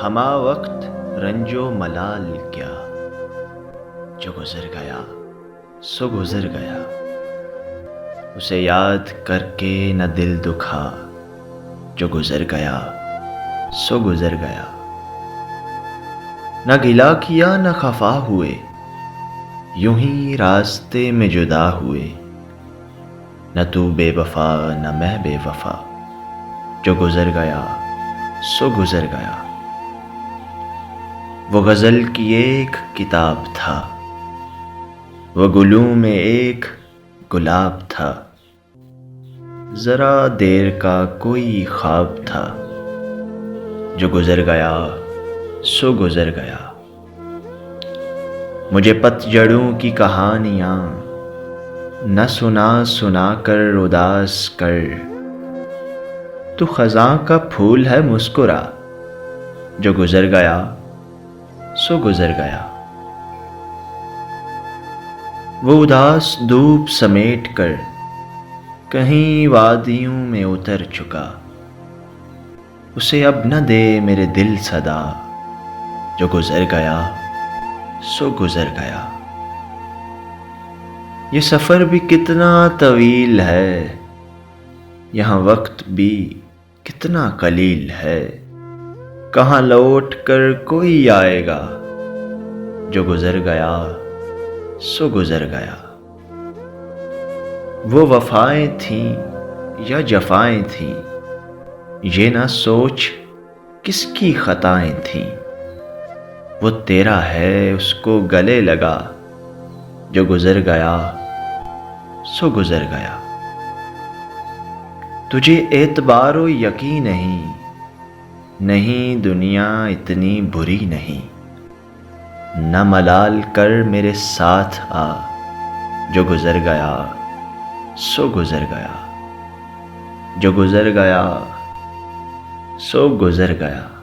ہما وقت رنج و ملال کیا، جو گزر گیا سو گزر گیا۔ اسے یاد کر کے نہ دل دکھا، جو گزر گیا سو گزر گیا۔ نہ گلہ کیا نہ خفا ہوئے، یوں ہی راستے میں جدا ہوئے۔ نہ تو بے وفا نہ میں بے وفا، جو گزر گیا سو گزر گیا۔ وہ غزل کی ایک کتاب تھا، وہ گلوں میں ایک گلاب تھا۔ ذرا دیر کا کوئی خواب تھا، جو گزر گیا سو گزر گیا۔ مجھے پتجھڑوں کی کہانیاں نہ سنا کر اداس کر۔ تو خزاں کا پھول ہے مسکرا، جو گزر گیا سو گزر گیا۔ وہ اداس دھوپ سمیٹ کر کہیں وادیوں میں اتر چکا۔ اسے اب نہ دے میرے دل صدا، جو گزر گیا سو گزر گیا۔ یہ سفر بھی کتنا طویل ہے، یہاں وقت بھی کتنا قلیل ہے۔ کہاں لوٹ کر کوئی آئے گا، جو گزر گیا سو گزر گیا۔ وہ وفائیں تھیں یا جفائیں تھیں، یہ نہ سوچ کس کی خطائیں تھیں۔ وہ تیرا ہے اس کو گلے لگا، جو گزر گیا سو گزر گیا۔ تجھے اعتبار و یقین نہیں دنیا اتنی بری نہیں۔ نہ ملال کر میرے ساتھ آ، جو گزر گیا سو گزر گیا۔ جو گزر گیا سو گزر گیا۔